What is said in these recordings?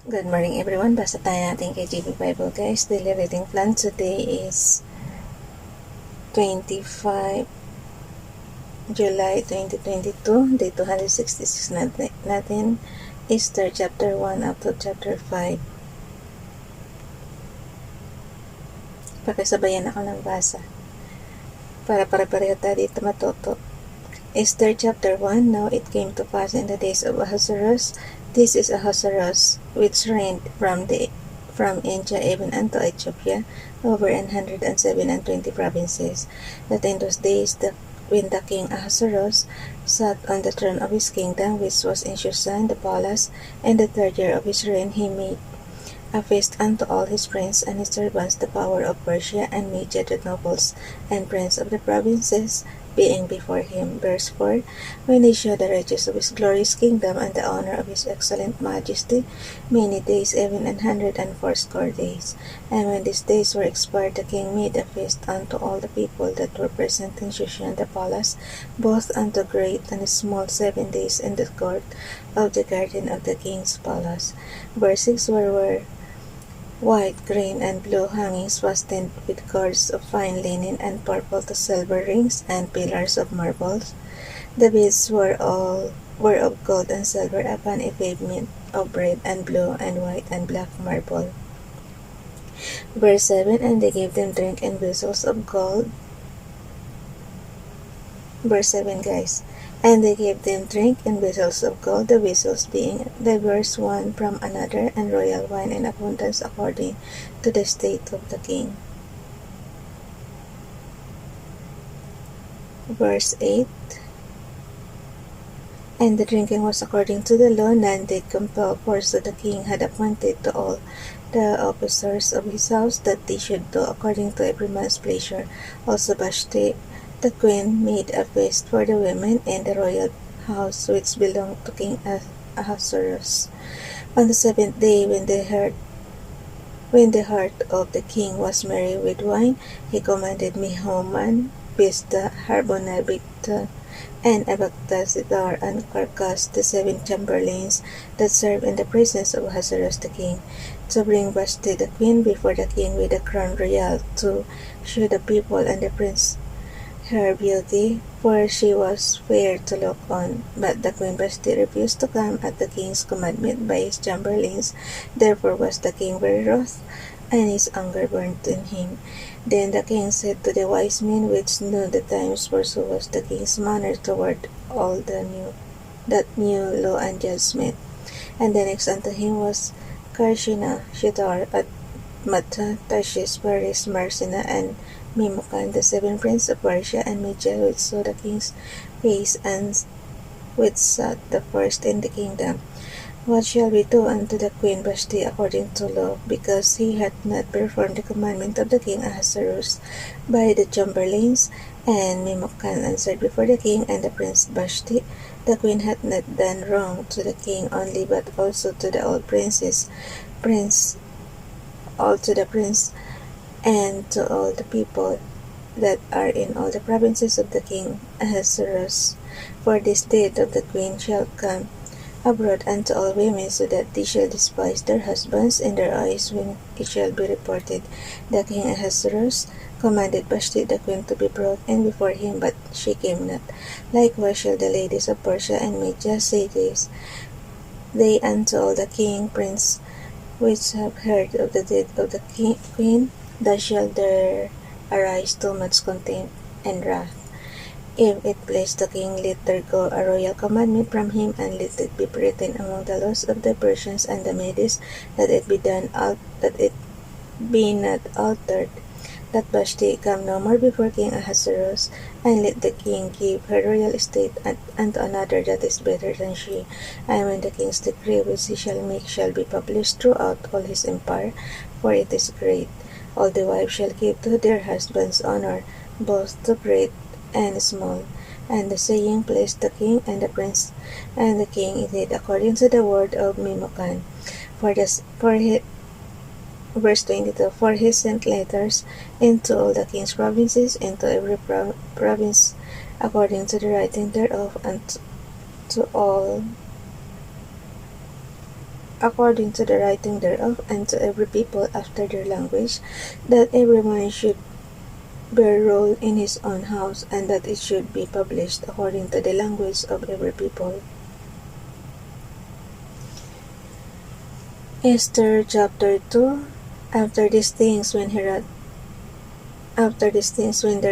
Good morning everyone. Basa tayo natin KJV Bible guys. Daily reading plan today is 25 July 2022. Day 266 natin. Esther chapter 1 up to chapter 5. Pakisabayan ako ng basa para pare-pareho tayo dito matuto. Esther chapter 1. Now it came to pass in the days of Ahasuerus. This is Ahasuerus, which reigned from India even unto Ethiopia, over 127 provinces. That in those days when the king Ahasuerus sat on the throne of his kingdom, which was in Shushan the palace, and the third year of his reign he made a feast unto all his princes and his servants, the power of Persia and Media, the nobles and princes of the provinces, being before him. Verse 4. When they saw the riches of his glorious kingdom and the honor of his excellent majesty, many days, even 180 days. And when these days were expired, the king made a feast unto all the people that were present in Shushan the palace, both unto great and small, 7 days in the court of the garden of the king's palace. Verse 6. Where white, green, and blue hangings fastened with cords of fine linen, and purple to silver rings, and pillars of marbles. The beads were of gold and silver upon a pavement of red and blue and white and black marble. Verse 7. And they gave them drink in vessels of gold. Verse 7 guys. And they gave them drink in vessels of gold, the vessels being diverse one from another, and royal wine in abundance according to the state of the king. Verse 8. And the drinking was according to the law, none did compel, for so the king had appointed to all the officers of his house that they should do according to every man's pleasure. Also Vashti the queen made a feast for the women in the royal house which belonged to King Ahasuerus. On the 7th day, when the heart of the king was merry with wine, he commanded Mehuman, Biztha, Harbonabitha, and Abagthasidar, and Carcas, the 7 chamberlains that served in the presence of Ahasuerus the king, to bring Vashti the queen before the king with a crown royal, to shew the people and the prince her beauty, for she was fair to look on. But the queen Vashti refused to come at the king's commandment by his chamberlains. Therefore was the king very wroth, and his anger burned in him. Then the king said to the wise men which knew the times, for so was the king's manner toward all that new law and judgment. And the next unto him was Karshina, Shethar, Admatha, Tarshish, Paris, Marsina, and Memucan, the 7 princes of Persia and Media, which saw the king's face, and which sat the first in the kingdom. What shall we do unto the queen Vashti according to law, because he hath not performed the commandment of the king Ahasuerus by the chamberlains? And Memucan answered before the king and the prince Vashti, the queen hath not done wrong to the king only, but also to the old all to the prince, and to all the people that are in all the provinces of the king Ahasuerus. For this deed of the queen shall come abroad unto all women, so that they shall despise their husbands in their eyes when it shall be reported. The king Ahasuerus commanded Vashti the queen to be brought in before him, but she came not. Likewise shall the ladies of Persia and Media say this, they unto all the king prince which have heard of the death of the queen, thus shall there arise too much contempt and wrath. If it please the king, let there go a royal commandment from him, and let it be written among the laws of the Persians and the Medes, that it be not altered, that Vashti come no more before King Ahasuerus, and let the king give her royal estate unto another that is better than she. And when the king's decree which he shall make shall be published throughout all his empire, for it is great, all the wives shall give to their husbands honor, both to great and small. And the saying pleased the king and the prince, and the king did according to the word of Memucan. Verse 22. For he sent letters into all the king's provinces, into every province according to the writing thereof, and to all according to the writing thereof, and to every people after their language, that every man should bear roll in his own house, and that it should be published according to the language of every people. Esther chapter 2. After these things, when the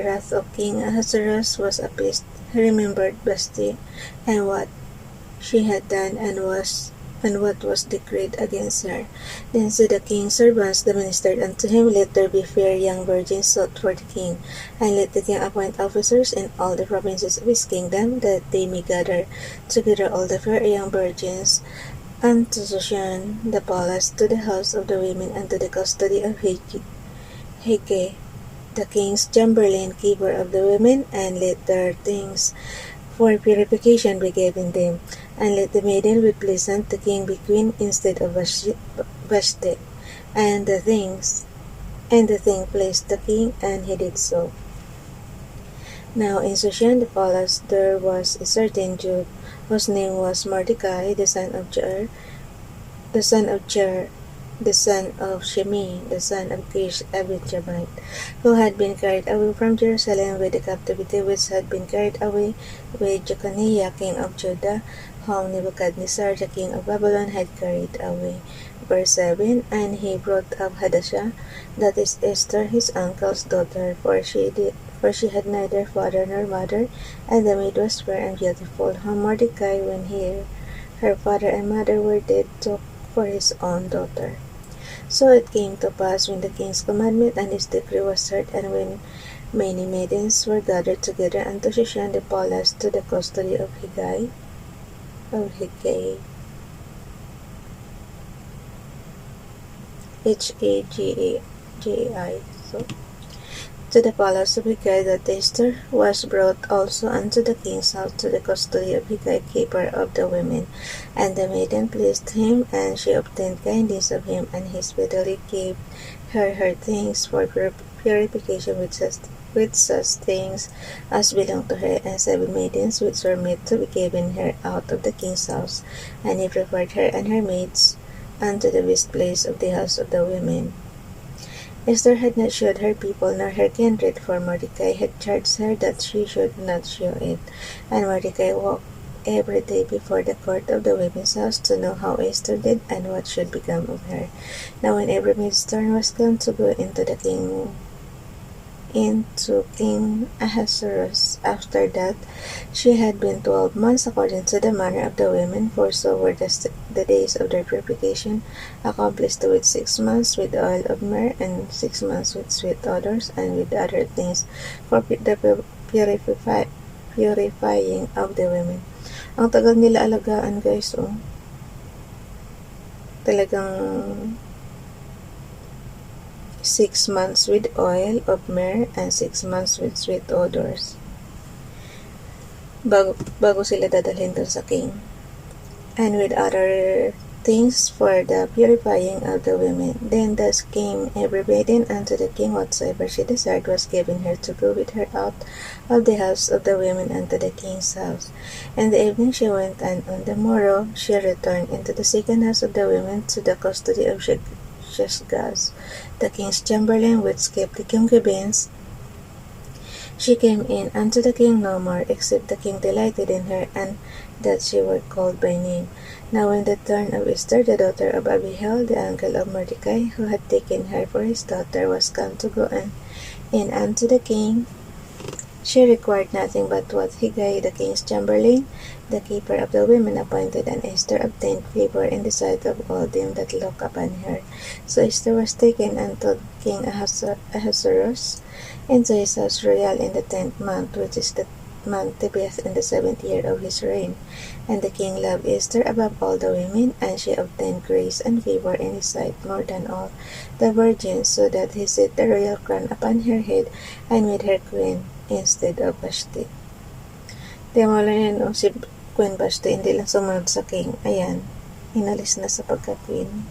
wrath of King Ahasuerus was appeased, he remembered Vashti, and what she had done, and what was decreed against her. Then said the king's servants that ministered unto him, Let there be fair young virgins sought for the king, and let the king appoint officers in all the provinces of his kingdom, that they may gather together all the fair young virgins unto Shushan the palace, to the house of the women, and to the custody of Hege, the king's chamberlain, keeper of the women, and let their things for purification be given them, and let the maiden be pleasant the king be queen instead of Vashti. And the thing pleased the king, and he did so. Now in Shushan the palace there was a certain Jew, whose name was Mordecai, the son of Jair, the son of Shimei, the son of Kish Abijabite, who had been carried away from Jerusalem with the captivity which had been carried away with Jeconiah king of Judah, whom Nebuchadnezzar the king of Babylon had carried away. Verse 7. And he brought up Hadassah, that is Esther his uncle's daughter, for she had neither father nor mother, and the maid was fair and beautiful, whom Mordecai, when her father and mother were dead, took for his own daughter. So it came to pass, when the king's commandment and his decree was heard, and when many maidens were gathered together unto Shushan the palace, to the custody of Hege, H-A-G-A-I, to the palace of Hege, that Esther was brought also unto the king's house, to the custody of Hege, keeper of the women. And the maiden pleased him, and she obtained kindness of him, and he speedily gave her things for purification with such things as belonged to her, and 7 maidens which were meet to be given her out of the king's house. And he preferred her and her maids unto the best place of the house of the women. Esther had not shewed her people nor her kindred, for Mordecai had charged her that she should not shew it. And Mordecai walked every day before the court of the women's house, to know how Esther did, and what should become of her. Now when every maid's turn was come to go into King Ahasuerus, after that she had been 12 months, according to the manner of the women, for so were the days of their purification, accomplished with 6 months with oil of myrrh, and 6 months with sweet odors, and with other things for the purifying of the women. Ang tagal nila alagaan, guys, talagang 6 months with oil of myrrh, and 6 months with sweet odors, bago sila dadalhin dun sa king, and with other things for the purifying of the women. Then thus came every maiden unto the king, whatsoever she desired was given her, to go with her out of the house of the women unto the king's house. And the evening she went, and on the morrow she returned into the second house of the women, to the custody of Sheshgaz, the king's chamberlain, which kept the concubines. She came in unto the king no more, except the king delighted in her, and that she were called by name. Now when the turn of Esther, the daughter of Abihail, the uncle of Mordecai, who had taken her for his daughter, was come to go in unto the king, she required nothing but what Hege, the king's chamberlain, the keeper of the women, appointed, and Esther obtained favor in the sight of all them that look upon her. So Esther was taken unto King Ahasuerus into his house royal in the 10th month, which is the month Tebeth, in the 7th year of his reign. And the king loved Esther above all the women, and she obtained grace and favor in his sight more than all the virgins, so that he set the royal crown upon her head, and made her queen instead of Vashti. Di mo lang yan, si Queen Vashti hindi lang sumunod sa king. Ayan, inalis na sa pagka-queen.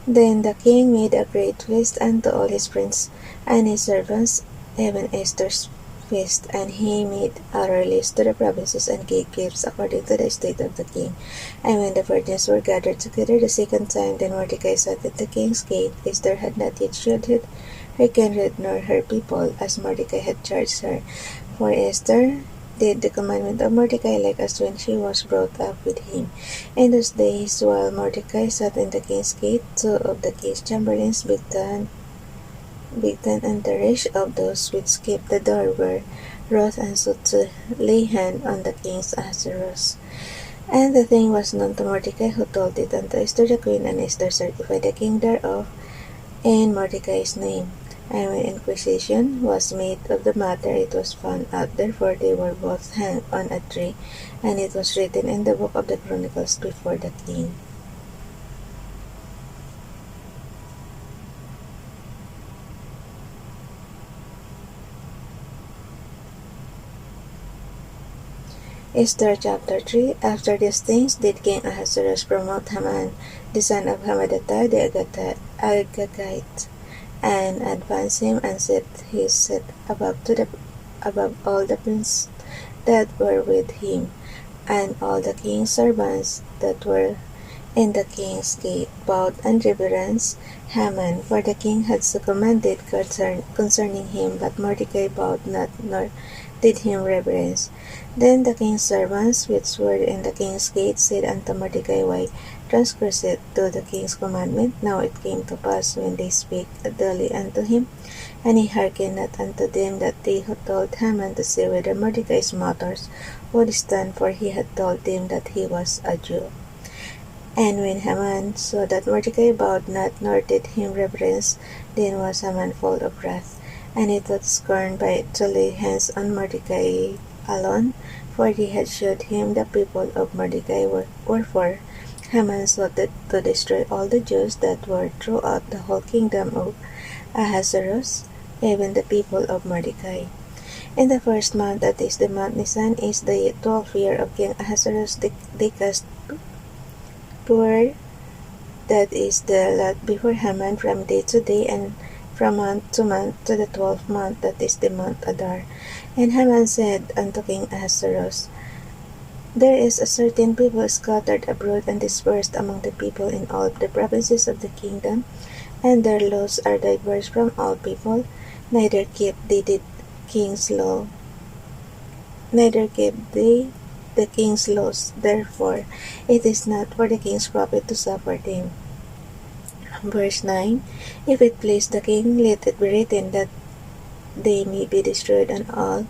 Then the king made a great feast unto all his friends and his servants, even Esther's feast, and he made a release to the provinces and gave gifts according to the state of the king. And when the virgins were gathered together the second time, then Mordecai sat at the king's gate. Esther had not yet showed her kindred nor her people, as Mordecai had charged her. For Esther did the commandment of Mordecai like as when she was brought up with him. In those days, while Mordecai sat in the king's gate, two of the king's chamberlains, Bigtan and Teresh, of those which kept the door, were wroth and sought to lay hand on the king's Ahasuerus. And the thing was known to Mordecai, who told it unto Esther the queen, and Esther certified the king thereof in Mordecai's name. And when inquisition was made of the matter, it was found out. Therefore they were both hanged on a tree, and it was written in the book of the Chronicles before the king. Esther chapter 3. After these things did King Ahasuerus promote Haman, the son of Hammedatha the Agagite, and advance him, and set his seat above all the princes that were with him, and all the king's servants that were in the king's gate bowed and reverenced Haman, for the king had so commanded concerning him. But Mordecai bowed not, nor did him reverence. Then the king's servants which were in the king's gate said unto Mordecai, Why transgresseth thou the king's commandment? Now it came to pass, when they spake daily unto him, and he hearkened not unto them, that they told Haman to see whether Mordecai's matters would stand, for he had told them that he was a Jew. And when Haman saw that Mordecai bowed not, nor did him reverence, then was Haman full of wrath, and it was scorned to lay hands on Mordecai alone, for he had shewed him the people of Mordecai. Wherefore Haman sought to destroy all the Jews that were throughout the whole kingdom of Ahasuerus, even the people of Mordecai. In the first month, that is the month Nisan, is the 12th year of King Ahasuerus, they cast poor, that is the lot before Haman, from day to day, and from month to the 12th month, that is the month Adar. And Haman said unto King Ahasuerus, There is a certain people scattered abroad and dispersed among the people in all the provinces of the kingdom, and their laws are diverse from all people, neither keep they the king's law, neither keep they the king's laws. Therefore it is not for the king's profit to suffer them. Verse 9. If it please the king, let it be written that they may be destroyed and all,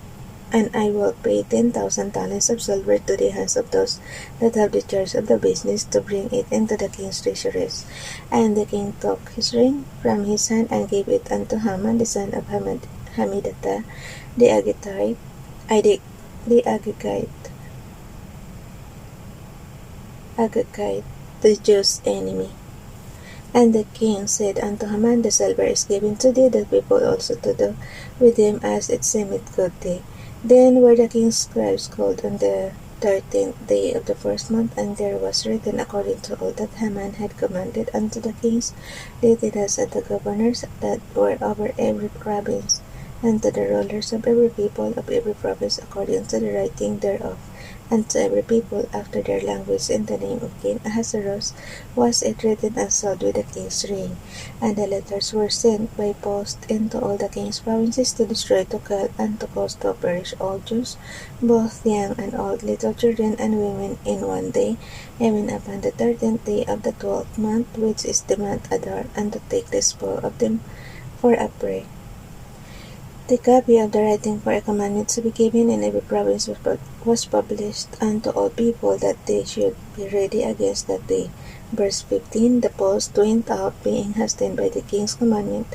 and I will pay 10,000 talents of silver to the hands of those that have the charge of the business, to bring it into the king's treasuries. And the king took his ring from his hand, and gave it unto Haman, the son of Hammedatha the Agagite, the Jews' enemy. And the king said unto Haman, The silver is given to thee, the people also to do with him as it seemeth good thee. Then were the king's scribes called on the 13th day of the first month, and there was written according to all that Haman had commanded unto the kings, lieutenants, and the governors that were over every province, and to the rulers of every people of every province according to the writing thereof, and to every people after their language. In the name of King Ahasuerus was it written and sealed with the king's ring. And the letters were sent by post into all the king's provinces, to destroy, to kill, and to cause to perish all Jews, both young and old, little children and women, in one day, even upon the 13th day of the 12th month, which is the month Adar, and to take the spoil of them for a prey. The copy of the writing for a commandment to be given in every province was published unto all people, that they should be ready against that day. Verse 15. The post went out, being hastened by the king's commandment,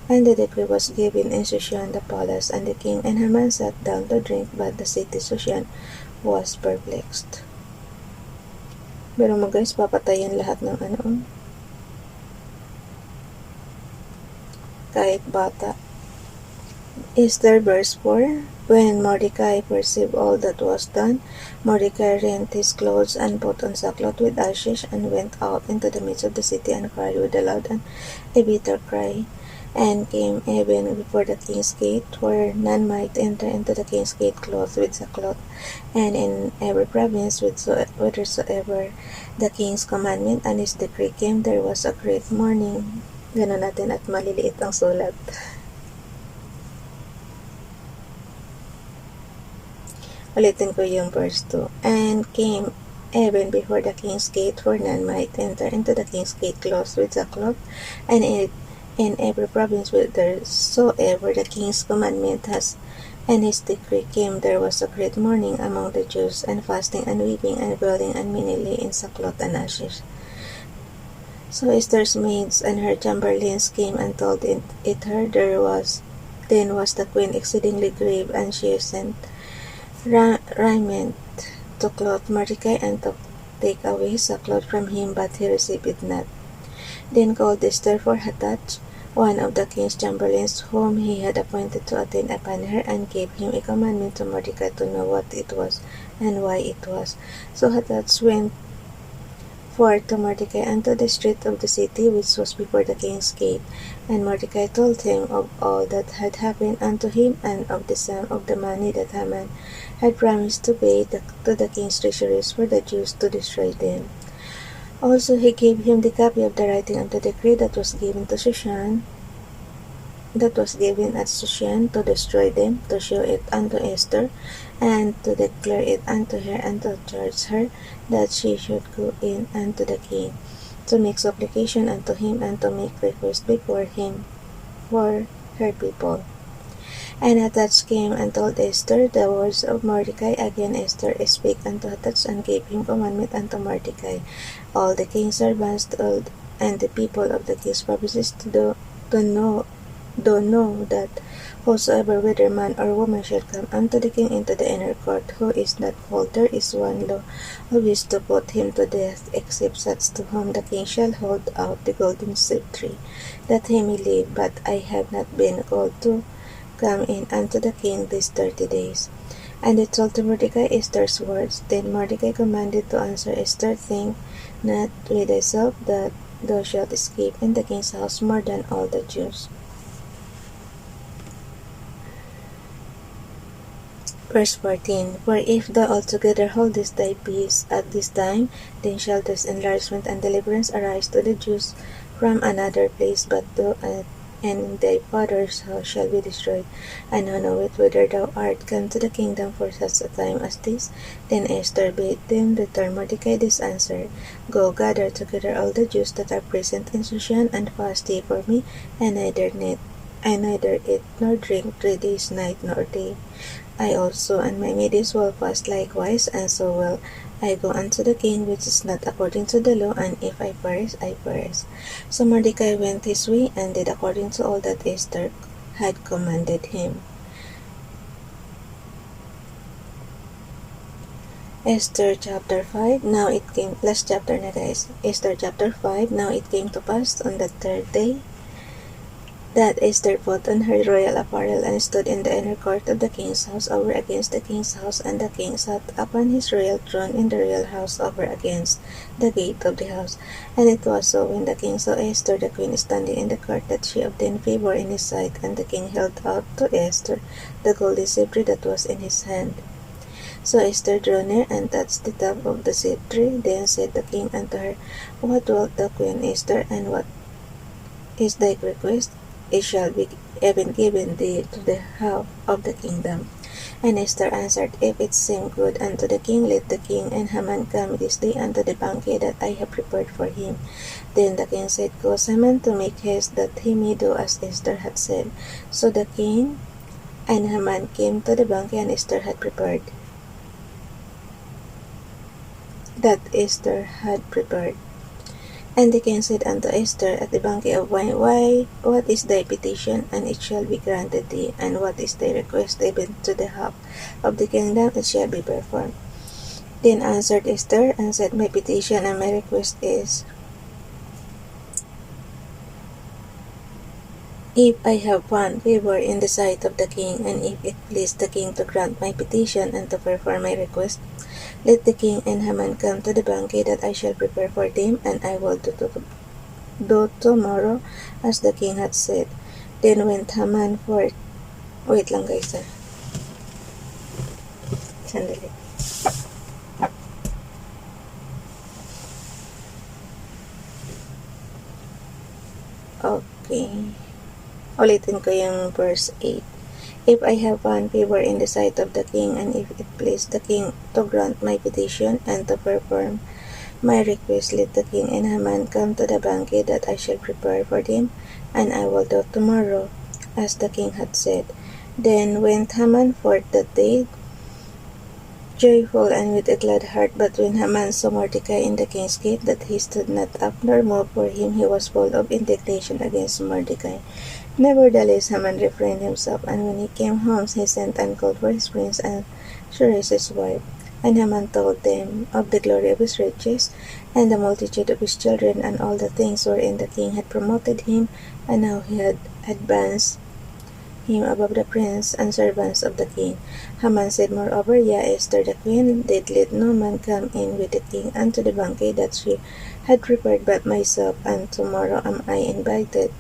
and the decree was given in Shushan the palace. And the king and Haman sat down to drink, but the city Shushan was perplexed. Pero mo guys, papatayan lahat ng kahit bata. Esther verse 4. When Mordecai perceived all that was done, Mordecai rent his clothes, and put on sackcloth with ashes, and went out into the midst of the city, and cried with a loud and a bitter cry. and came even before the king's gate, where none might enter into the king's gate clothed with sackcloth, and in every province whithersoever the king's commandment and his decree came, there was a great mourning. Ganun natin at maliliit ang sulat. Ulitin ko yung verse 2. And came even before the king's gate, for none might enter into the king's gate clothed with sackcloth, and in every province whithersoever the king's commandment has and his decree came, there was a great mourning among the Jews, and fasting and weeping and wailing, and many lay in sackcloth and ashes. So Esther's maids and her chamberlains came and told it her. Then was the queen exceedingly grieved, and she sent raiment to clothe Mordecai and to take away sackcloth from him, but he received it not. Then called Esther for Hathach, one of the king's chamberlains, whom he had appointed to attend upon her, and gave him a commandment to Mordecai to know what it was and why it was. So Hathach went forth to Mordecai unto the street of the city, which was before the king's gate. And Mordecai told him of all that had happened unto him, and of the sum of the money that Haman had promised to pay to the king's treasuries for the Jews to destroy them. Also he gave him the copy of the writing of the decree that was given at Shushan to destroy them, to show it unto Esther, and to declare it unto her, and to charge her that she should go in unto the king, to make supplication unto him, and to make request before him for her people. And Hathach came and told Esther the words of Mordecai. Again Esther spake unto Hathach, and gave him commandment unto Mordecai, all the king's servants and the people of the king's provinces to know that whosoever, whether man or woman, shall come unto the king into the inner court, who is not called, there is one law of his to put him to death, except such to whom the king shall hold out the golden sceptre, that he may live. But I have not been called to come in unto the king these 30 days. And they told to Mordecai Esther's words. Then Mordecai commanded to answer Esther, think not with thyself that thou shalt escape in the king's house more than all the Jews. Verse 14. For if thou altogether holdest thy peace at this time, then shall this enlargement and deliverance arise to the Jews from another place, but thou and thy father's house shall be destroyed. And who knoweth whether thou art come to the kingdom for such a time as this? Then Esther bade them return Mordecai this answer, Go, gather together all the Jews that are present in Shushan, and fast ye for me, and neither eat nor drink 3 days night nor day. I also and my maidens will fast likewise, and so will I go unto the king, which is not according to the law, and if I perish, I perish. So Mordecai went his way, and did according to all that Esther had commanded him. Esther chapter 5. Now it came, last chapter na guys. Esther chapter 5. Now it came to pass on the 3rd day that Esther put on her royal apparel, and stood in the inner court of the king's house over against the king's house, and the king sat upon his royal throne in the royal house over against the gate of the house. And it was so, when the king saw Esther the queen standing in the court, that she obtained favor in his sight, and the king held out to Esther the golden sceptre that was in his hand. So Esther drew near and touched the top of the sceptre. Then said the king unto her, What wilt thou, Queen Esther, and what is thy request? It shall be even given thee to the half of the kingdom. And Esther answered, If it seem good unto the king, let the king and Haman come this day unto the banquet that I have prepared for him. Then the king said, Cause Haman to make haste, that he may do as Esther had said. So the king and Haman came to the banquet, and Esther had prepared. And the king said unto Esther at the banquet of wine, what is thy petition? And it shall be granted thee. And what is thy request? Even to the half of the kingdom, it shall be performed. Then answered Esther, and said, My petition and my request is, if I have found favor in the sight of the king, and if it please the king to grant my petition and to perform my request, let the king and Haman come to the banquet that I shall prepare for them, and I will do tomorrow as the king had said. Then went Haman forth. Wait lang guys Sandali. Okay. Ulitin ko yung verse 8. If I have found favor in the sight of the king, and if it please the king to grant my petition and to perform my request, let the king and Haman come to the banquet that I shall prepare for them, and I will do tomorrow, as the king had said. Then went Haman forth that day, joyful and with a glad heart. But when Haman saw Mordecai in the king's gate, that he stood not up nor moved for him, he was full of indignation against Mordecai. Nevertheless, Haman refrained himself, and when he came home, he sent and called for his prince and Zeresh his wife. And Haman told them of the glory of his riches, and the multitude of his children, and all the things wherein the king had promoted him, and how he had advanced him above the prince and servants of the king. Haman said moreover, Yea, Esther the queen did let no man come in with the king unto the banquet that she had prepared but myself, and tomorrow am I invited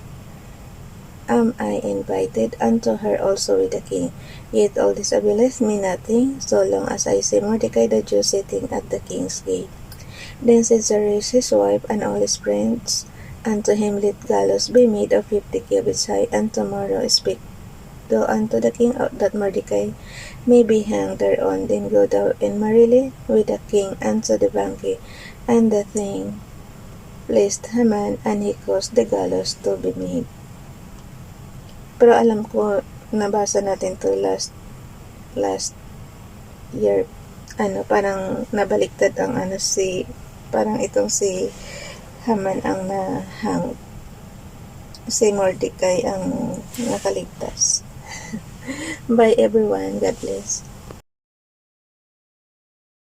unto her also with the king. Yet all this availeth me nothing, so long as I see Mordecai the Jew sitting at the king's gate. Then said Zeresh his wife and all his friends unto him, Let gallows be made of 50 cubits high, and tomorrow speak thou unto the king that Mordecai may be hanged thereon. Then go thou in merrily with the king unto the banquet. And the thing pleased Haman, and he caused the gallows to be made. Pero alam ko, nabasa natin to last year, parang nabaliktad ang parang itong si Haman ang nahang, si Mordecai ang nakaligtas. Bye everyone, God bless.